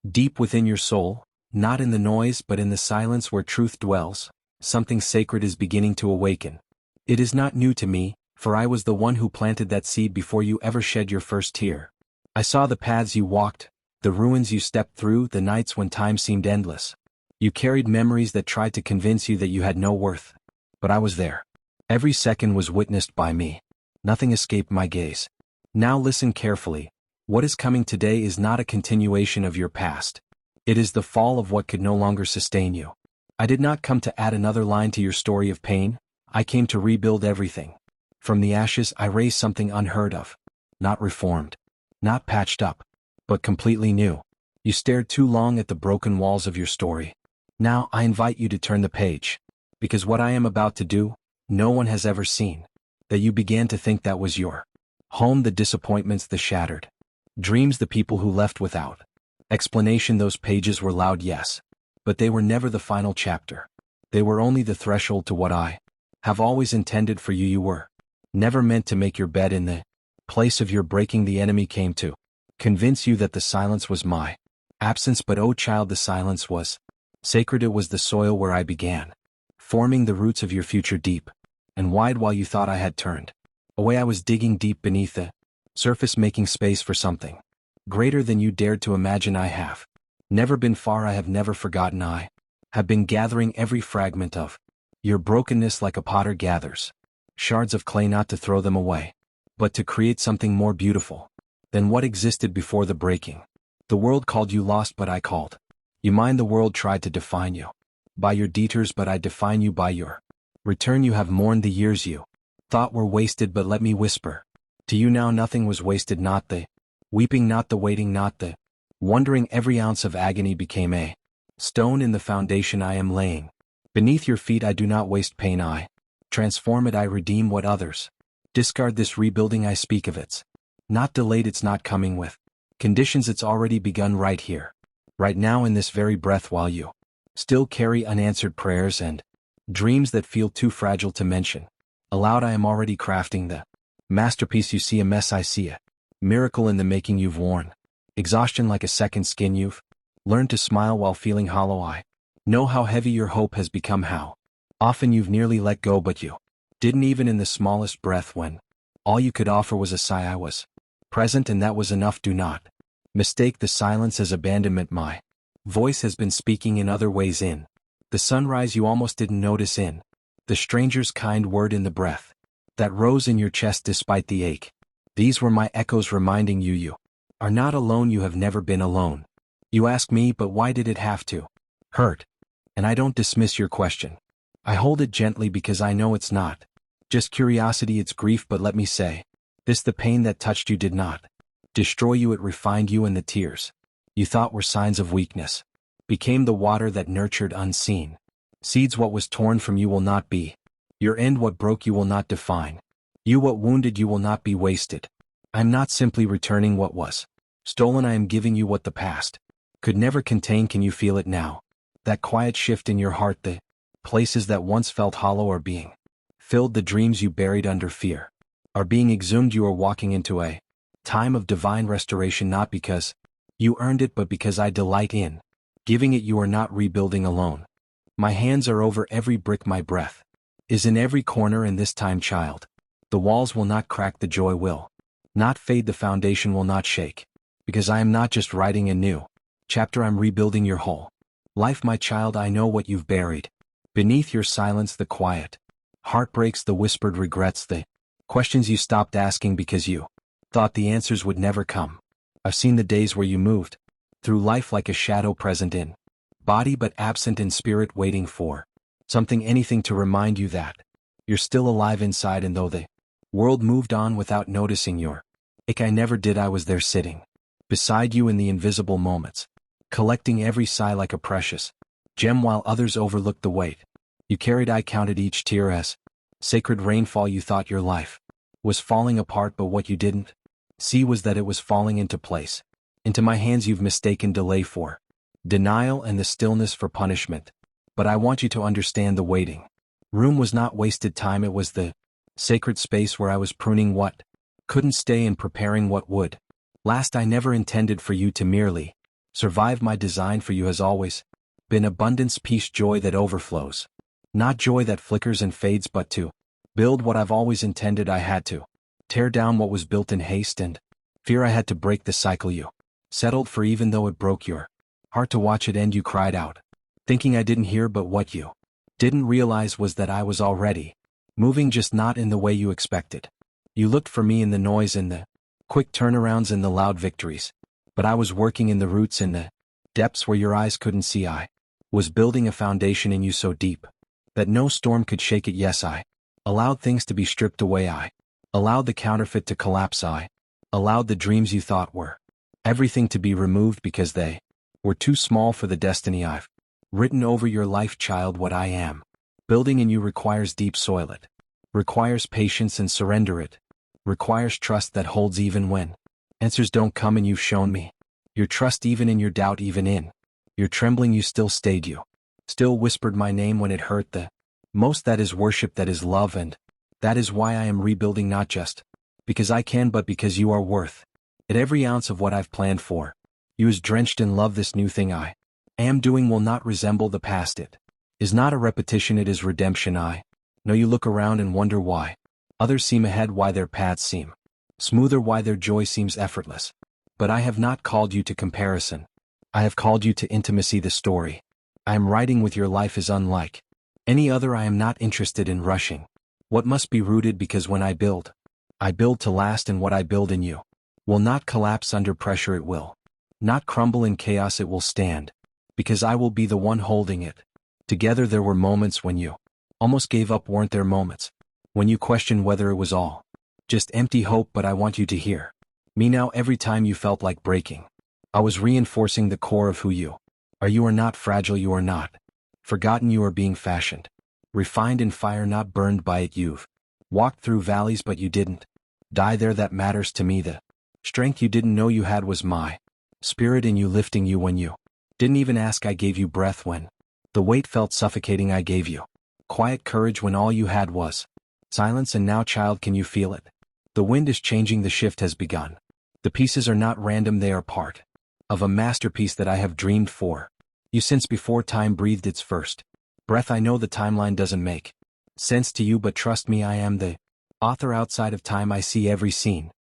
Deep within your soul, not in the noise but in the silence where truth dwells, something sacred is beginning to awaken. It is not new to me, for I was the one who planted that seed before you ever shed your first tear. I saw the paths you walked, the ruins you stepped through, the nights when time seemed endless. You carried memories that tried to convince you that you had no worth. But I was there. Every second was witnessed by me. Nothing escaped my gaze. Now listen carefully. What is coming today is not a continuation of your past. It is the fall of what could no longer sustain you. I did not come to add another line to your story of pain. I came to rebuild everything. From the ashes I raised something unheard of. Not reformed. Not patched up. But completely new. You stared too long at the broken walls of your story. Now I invite you to turn the page. Because what I am about to do, no one has ever seen. That you began to think that was your home, the disappointments, the shattered dreams, the people who left without explanation. Those pages were loud, yes. But they were never the final chapter. They were only the threshold to what I have always intended for you. You were never meant to make your bed in the place of your breaking. The enemy came to convince you that the silence was my absence, but oh child, the silence was sacred. It was the soil where I began forming the roots of your future deep and wide. While you thought I had turned away, I was digging deep beneath the surface, making space for something greater than you dared to imagine. I have never been far. I have never forgotten. I have been gathering every fragment of your brokenness like a potter gathers shards of clay, not to throw them away, but to create something more beautiful than what existed before the breaking. The world called you lost, but I called you mine. The world tried to define you by your detours, but I define you by your return. You have mourned the years you thought were wasted, but let me whisper to you now, nothing was wasted. Not the weeping, not the waiting, not the wondering. Every ounce of agony became a stone in the foundation I am laying beneath your feet. I do not waste pain. I transform it. I redeem what others discard. This rebuilding I speak of, it's not delayed. It's not coming with conditions. It's already begun right here, right now, in this very breath. While you still carry unanswered prayers and dreams that feel too fragile to mention aloud, I am already crafting the masterpiece. You see a mess, I see a miracle in the making. You've worn exhaustion like a second skin. You've learned to smile while feeling hollow. I know how heavy your hope has become, how often you've nearly let go, but you didn't, even in the smallest breath when all you could offer was a sigh. I was present, and that was enough. Do not mistake the silence as abandonment. My voice has been speaking in other ways, in the sunrise you almost didn't notice, in the stranger's kind word, in the breath that rose in your chest despite the ache. These were my echoes reminding you you are not alone. You have never been alone. You ask me, but why did it have to hurt? And I don't dismiss your question. I hold it gently because I know it's not just curiosity, it's grief. But let me say this, the pain that touched you did not destroy you. It refined you, and the tears you thought were signs of weakness became the water that nurtured unseen seeds. What was torn from you will not be your end. What broke you will not define you. What wounded you will not be wasted. I am not simply returning what was stolen. I am giving you what the past could never contain. Can you feel it now? That quiet shift in your heart, the places that once felt hollow are being filled. The dreams you buried under fear are being exhumed. You are walking into a time of divine restoration, not because you earned it, but because I delight in giving it. You are not rebuilding alone. My hands are over every brick. My breath is in every corner, and this time, child, the walls will not crack. The joy will not fade. The foundation will not shake. Because I am not just writing a new chapter, I'm rebuilding your whole life. My child, I know what you've buried beneath your silence, the quiet heartbreaks, the whispered regrets, the questions you stopped asking because you thought the answers would never come. I've seen the days where you moved through life like a shadow, present in body but absent in spirit, waiting for something, anything to remind you that you're still alive inside. And though the world moved on without noticing your ache, I never did. I was there, sitting beside you in the invisible moments, collecting every sigh like a precious gem while others overlooked the weight you carried. I counted each tear as sacred rainfall. You thought your life was falling apart, but what you didn't see was that it was falling into place. Into my hands. You've mistaken delay for denial and the stillness for punishment. But I want you to understand, the waiting room was not wasted time. It was the sacred space where I was pruning what couldn't stay and preparing what would last. I never intended for you to merely Survive. My design for you has always been abundance, peace, joy that overflows. Not joy that flickers and fades, but to build what I've always intended. I had to tear down what was built in haste and fear. I had to break the cycle you settled for, even though it broke your heart to watch it end. You cried out, thinking I didn't hear, but what you didn't realize was that I was already moving, just not in the way you expected. You looked for me in the noise, in the quick turnarounds, in the loud victories. But I was working in the roots, in the depths where your eyes couldn't see. I was building a foundation in you so deep that no storm could shake it. Yes, I allowed things to be stripped away. I allowed the counterfeit to collapse. I allowed the dreams you thought were everything to be removed because they were too small for the destiny I've written over your life. Child, what I am building in you requires deep soil. It requires patience and surrender. It requires trust that holds even when answers don't come. And you've shown me your trust even in your doubt, even in your trembling. You still stayed. You still whispered my name when it hurt the most. That is worship, that is love, and that is why I am rebuilding, not just because I can, but because you are worth it. Every ounce of what I've planned for you is drenched in love. This new thing I am doing will not resemble the past. It is not a repetition, it is redemption. I know you look around and wonder why others seem ahead, why their paths seem smoother, why their joy seems effortless. But I have not called you to comparison. I have called you to intimacy. The story I am writing with your life is unlike any other. I am not interested in rushing what must be rooted, because when I build to last, and what I build in you will not collapse under pressure. It will not crumble in chaos. It will stand because I will be the one holding it together. There were moments when you almost gave up, weren't there? Moments when you questioned whether it was all just empty hope. But I want you to hear me now. Every time you felt like breaking, I was reinforcing the core of who you are. You are not fragile. You are not forgotten. You are being fashioned, refined in fire, not burned by it. You've walked through valleys, but you didn't die there. That matters to me. The strength you didn't know you had was my spirit in you, lifting you when you didn't even ask. I gave you breath when the weight felt suffocating. I gave you quiet courage when all you had was silence. And now, child, can you feel it? The wind is changing. The shift has begun. The pieces are not random. They are part of a masterpiece that I have dreamed for you since before time breathed its first breath. I know the timeline doesn't make sense to you, but trust me, I am the author outside of time. I see every scene,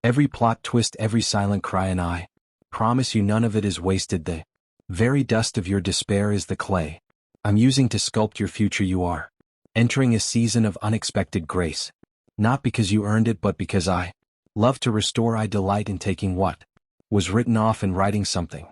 every plot twist, every silent cry, and I promise you none of it is wasted. The very dust of your despair is the clay I'm using to sculpt your future. You are entering a season of unexpected grace, not because you earned it, but because I love to restore. I delight in taking what was written off and writing something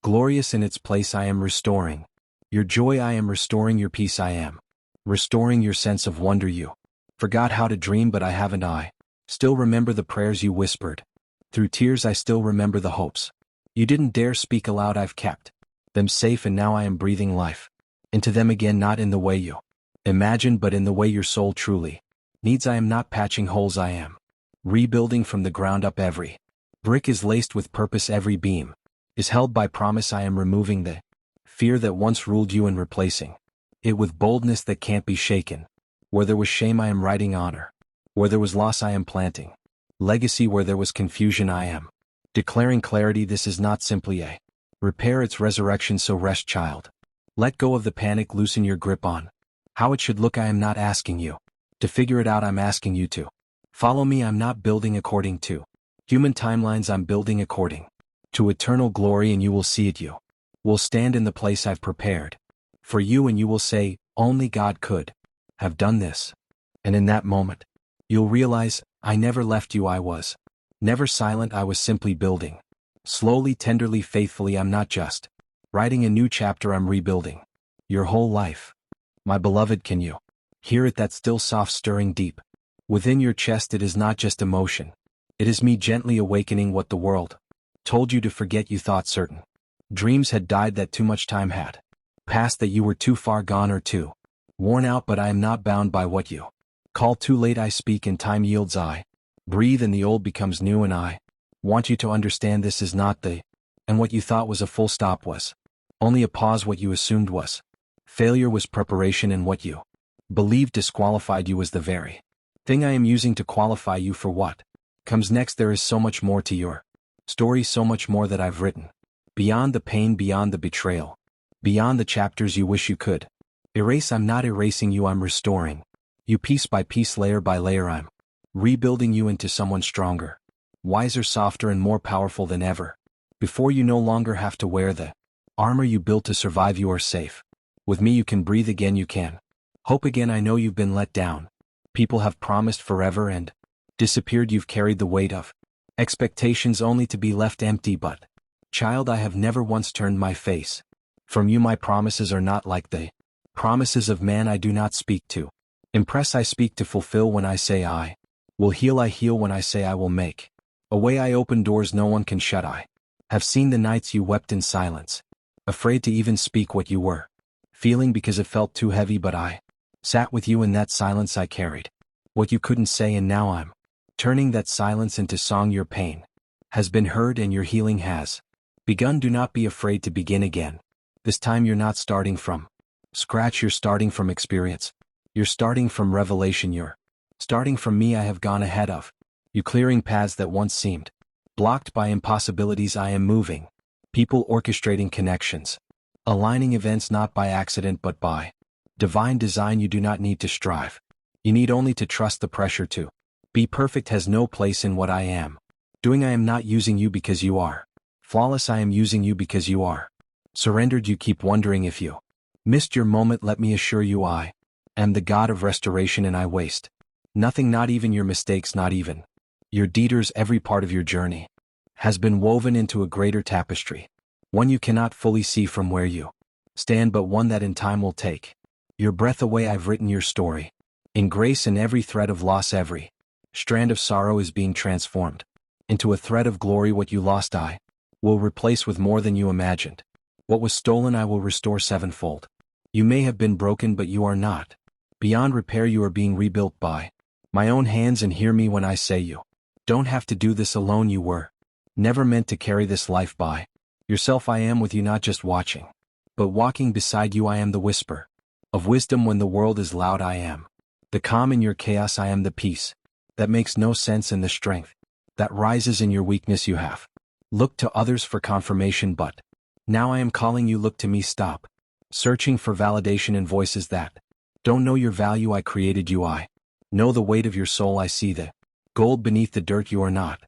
glorious in its place. I am restoring your joy. I am restoring your peace. I am restoring your sense of wonder. You forgot how to dream, but I haven't. I still remember the prayers you whispered through tears. I still remember the hopes you didn't dare speak aloud. I've kept them safe, and now I am breathing life into them again, not in the way you imagined, but in the way your soul truly needs. I am not patching holes. I am rebuilding from the ground up. Every brick is laced with purpose. Every beam is held by promise. I am removing the fear that once ruled you and replacing it with boldness that can't be shaken. Where there was shame, I am writing honor. Where there was loss, I am planting legacy. Where there was confusion, I am declaring clarity. This is not simply a repair, it's resurrection. So rest, child. Let go of the panic. Loosen your grip on how it should look. I am not asking you to figure it out. I'm asking you to follow me. I'm not building according to human timelines. I'm building according to eternal glory, and you will see it. You will stand in the place I've prepared for you, and you will say, only God could have done this. And in that moment, you'll realize, I never left you. I was never silent. I was simply building slowly, tenderly, faithfully. I'm not just writing a new chapter. I'm rebuilding your whole life. My beloved, can you hear it? That still, soft stirring deep within your chest. It is not just emotion. It is me gently awakening what the world told you to forget. You thought certain dreams had died, that too much time had passed, that you were too far gone or too worn out, but I am not bound by what you call too late. I speak and time yields. I breathe and the old becomes new, and I want you to understand this is not the and what you thought was a full stop was only a pause. What you assumed was failure was preparation, and what you believed disqualified you was the very thing I am using to qualify you for what comes next. There is so much more to your story, so much more that I've written Beyond the pain, beyond the betrayal. Beyond the chapters you wish you could erase. I'm not erasing you, I'm restoring you piece by piece, layer by layer. I'm rebuilding you into someone stronger, wiser, softer, and more powerful than ever before. You no longer have to wear the armor you built to survive. You are safe. With me you can breathe again, you can hope again. I know you've been let down. People have promised forever and disappeared. You've carried the weight of expectations only to be left empty. But, child, I have never once turned my face from you. My promises are not like the promises of man. I do not speak to impress, I speak to fulfill. When I say I will heal, I heal. When I say I will make a way, I open doors no one can shut. I have seen the nights you wept in silence, afraid to even speak what you were feeling because it felt too heavy. But I sat with you in that silence. I carried what you couldn't say, and now I'm turning that silence into song. Your pain has been heard and your healing has begun. Do not be afraid to begin again. This time you're not starting from scratch, you're starting from experience. You're starting from revelation. You're starting from me. I have gone ahead of you, clearing paths that once seemed blocked by impossibilities. I am moving people, orchestrating connections, aligning events not by accident but by divine design. You do not need to strive. You need only to trust. The pressure to be perfect has no place in what I am doing. I am not using you because you are flawless. I am using you because you are surrendered. You keep wondering if you missed your moment. Let me assure you, I am the God of restoration, and I waste nothing, not even your mistakes, not even your detours. Every part of your journey has been woven into a greater tapestry, one you cannot fully see from where you stand, but one that in time will take your breath away. I've written your story in grace, and every thread of loss, every strand of sorrow is being transformed into a thread of glory. What you lost, I will replace with more than you imagined. What was stolen, I will restore sevenfold. You may have been broken, but you are not beyond repair. You are being rebuilt by my own hands, and hear me when I say you don't have to do this alone. You were never meant to carry this life by yourself. I am with you, not just watching, but walking beside you. I am the whisper of wisdom when the world is loud. I am the calm in your chaos. I am the peace that makes no sense and the strength that rises in your weakness. You have looked to others for confirmation, but now I am calling you. Look to me. Stop searching for validation in voices that don't know your value. I created you. I know the weight of your soul. I see the gold beneath the dirt. You are not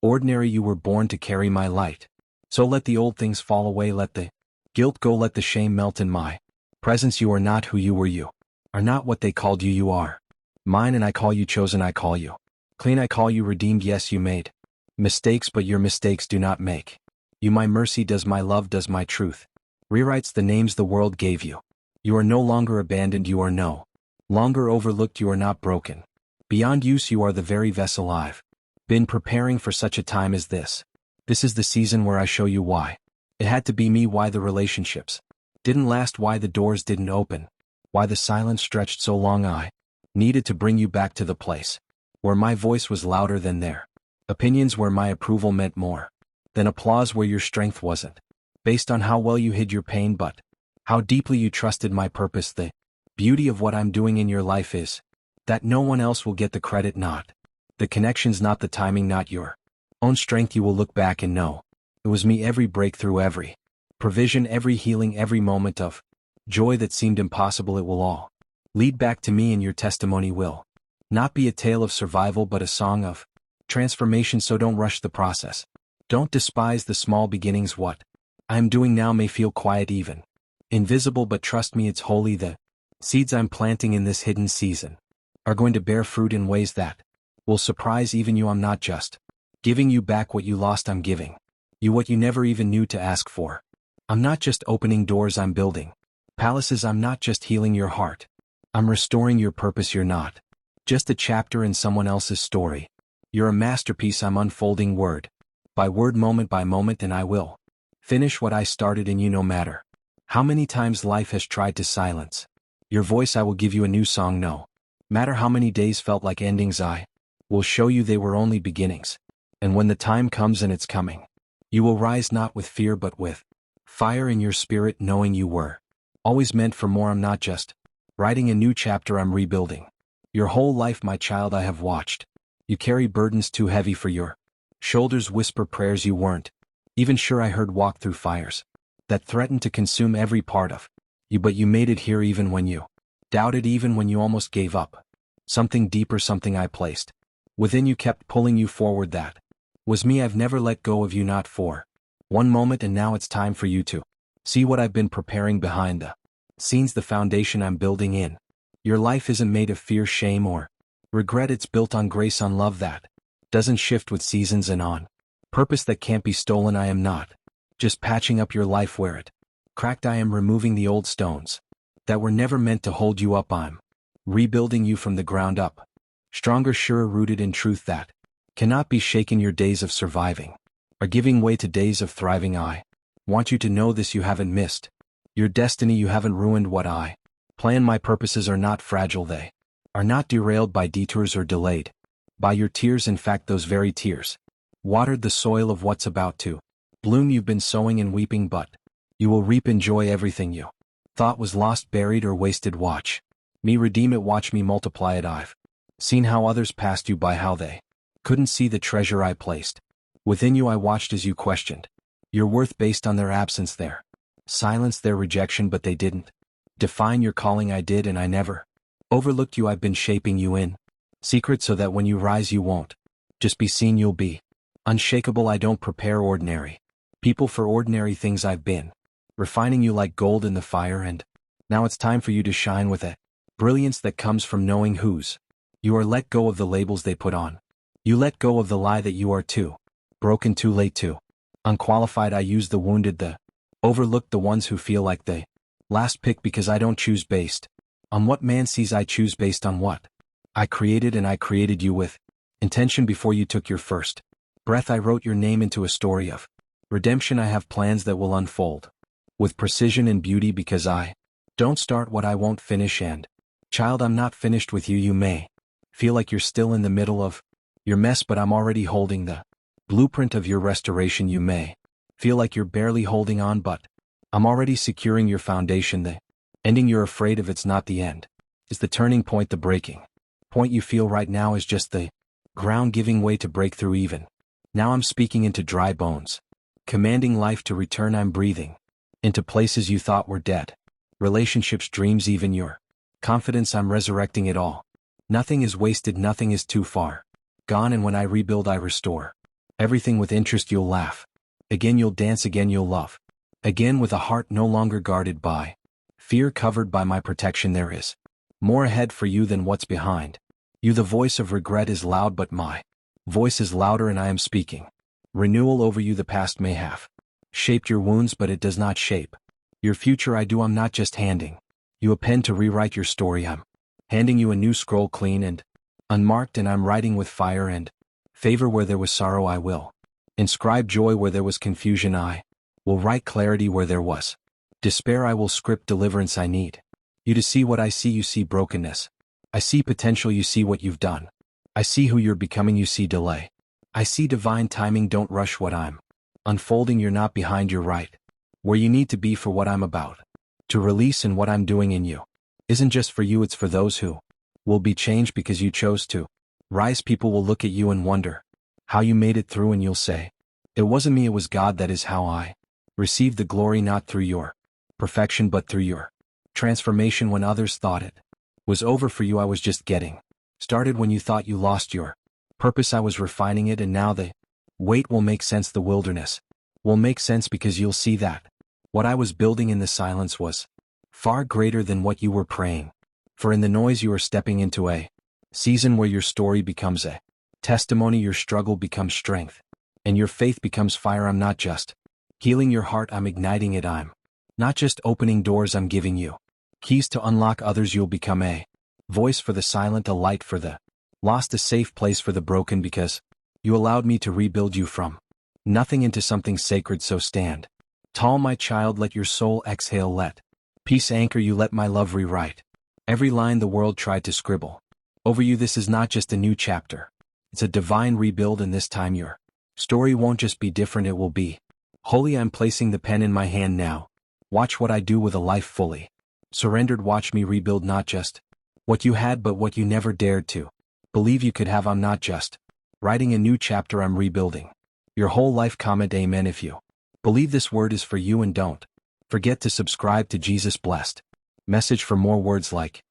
ordinary. You were born to carry my light. So let the old things fall away. Let the guilt go. Let the shame melt in my presence. You are not who you were. You are not what they called you. You are mine, and I call you chosen. I call you clean. I call you redeemed. Yes, you made mistakes, but your mistakes do not make you. My mercy does, my love does, my truth rewrites the names the world gave you. You are no longer abandoned. You are no longer overlooked. You are not broken beyond use. You are the very vessel I've been preparing for such a time as this. This is the season where I show you why it had to be me, why the relationships didn't last, why the doors didn't open, why the silence stretched so long. I needed to bring you back to the place where my voice was louder than their opinions, where my approval meant more than applause, where your strength wasn't based on how well you hid your pain, but how deeply you trusted my purpose. The beauty of what I'm doing in your life is that no one else will get the credit, not the connections, not the timing, not your own strength. You will look back and know it was me. Every breakthrough, every provision, every healing, every moment of joy that seemed impossible, it will all lead back to me, and your testimony will not be a tale of survival but a song of transformation. So don't rush the process. Don't despise the small beginnings. What I am doing now may feel quiet, even invisible, but trust me, it's holy. The seeds I'm planting in this hidden season are going to bear fruit in ways that will surprise even you. I'm not just giving you back what you lost, I'm giving you what you never even knew to ask for. I'm not just opening doors, I'm building palaces. I'm not just healing your heart, I'm restoring your purpose. You're not just a chapter in someone else's story. You're a masterpiece. I'm unfolding word by word, moment by moment, and I will finish what I started in you. No matter how many times life has tried to silence your voice, I will give you a new song. No matter how many days felt like endings, I will show you they were only beginnings. And when the time comes, and it's coming, you will rise not with fear but with fire in your spirit, knowing you were always meant for more. I'm not just writing a new chapter, I'm rebuilding your whole life. My child, I have watched you carry burdens too heavy for your shoulders, whisper prayers you weren't Even sure I heard walk through fires that threatened to consume every part of you, but you made it here even when you doubted, even when you almost gave up. Something deeper, something I placed within you kept pulling you forward. That was me. I've never let go of you, not for one moment, and now it's time for you to see what I've been preparing behind the scenes, the foundation I'm building in. Your life isn't made of fear, shame, or regret. It's built on grace, on love that doesn't shift with seasons, and on purpose that can't be stolen. I am not just patching up your life where it cracked. I am removing the old stones that were never meant to hold you up. I'm rebuilding you from the ground up, stronger, surer, rooted in truth that cannot be shaken. Your days of surviving are giving way to days of thriving. I want you to know this: you haven't missed your destiny, you haven't ruined what I plan. My purposes are not fragile, they are not derailed by detours or delayed by your tears. In fact, those very tears watered the soil of what's about to bloom. You've been sowing and weeping, but you will reap in joy everything you thought was lost, buried, or wasted. Watch me redeem it, watch me multiply it. I've seen how others passed you by, how they couldn't see the treasure I placed within you. I watched as you questioned your worth based on their absence, their silence, their rejection, but they didn't define your calling. I did, and I never overlooked you. I've been shaping you in secret so that when you rise you won't just be seen, you'll be unshakable. I don't prepare ordinary people for ordinary things. I've been refining you like gold in the fire, and now it's time for you to shine with a brilliance that comes from knowing whose you are. Let go of the labels they put on you. Let go of the lie that you are too broken, too late, too unqualified. I use the wounded, the overlooked, the ones who feel like they last pick, because I don't choose based on what man sees. I choose based on what I created, and I created you with intention. Before you took your first breath, I wrote your name into a story of redemption. I have plans that will unfold with precision and beauty, because I don't start what I won't finish. And child, I'm not finished with you. You may feel like you're still in the middle of your mess, but I'm already holding the blueprint of your restoration. You may feel like you're barely holding on, but I'm already securing your foundation. The ending you're afraid of, it's not the end. It's the turning point. The breaking point you feel right now is just the ground giving way to breakthrough. Even now I'm speaking into dry bones, commanding life to return. I'm breathing into places you thought were dead, relationships, dreams, even your confidence. I'm resurrecting it all. Nothing is wasted, nothing is too far gone, and when I rebuild I restore everything with interest. You'll laugh again, you'll dance again, you'll love again, with a heart no longer guarded by fear, covered by my protection. There is more ahead for you than what's behind you. The voice of regret is loud, but my voice is louder, and I am speaking renewal over you. The past may have shaped your wounds, but it does not shape your future. I do. I'm not just handing you a pen to rewrite your story. I'm handing you a new scroll, clean and unmarked, and I'm writing with fire and favor. Where there was sorrow I will inscribe joy, where there was confusion I will write clarity, where there was despair I will script deliverance. I need you to see what I see. You see brokenness, I see potential. You see what you've done, I see who you're becoming. You see delay, I see divine timing. Don't rush what I'm unfolding. You're not behind, you're right where you need to be for what I'm about to release, and what I'm doing in you isn't just for you, it's for those who will be changed because you chose to rise. People will look at you and wonder how you made it through, and you'll say, it wasn't me, it was God. That is how I received the glory, not through your perfection but through your transformation. When others thought it was over for you, I was just getting started. When you thought you lost your purpose, I was refining it, and now the wait will make sense. The wilderness will make sense, because you'll see that what I was building in the silence was far greater than what you were praying for. In the noise you are stepping into a season where your story becomes a testimony, your struggle becomes strength, and your faith becomes fire. I'm not just healing your heart, I'm igniting it. I'm not just opening doors, I'm giving you keys to unlock others. You'll become a voice for the silent, a light for the lost, a safe place for the broken, because you allowed me to rebuild you from nothing into something sacred. So stand tall, my child, let your soul exhale, let peace anchor you, let my love rewrite every line the world tried to scribble over you. This is not just a new chapter, it's a divine rebuild, and this time your story won't just be different, it will be holy. I'm placing the pen in my hand now. Watch what I do with a life fully surrendered. Watch me rebuild not just what you had, but what you never dared to believe you could have. I'm not just writing a new chapter, I'm rebuilding your whole life. Comment amen if you Believe this word is for you and don't forget to subscribe to Jesus Blessed. Message for more words like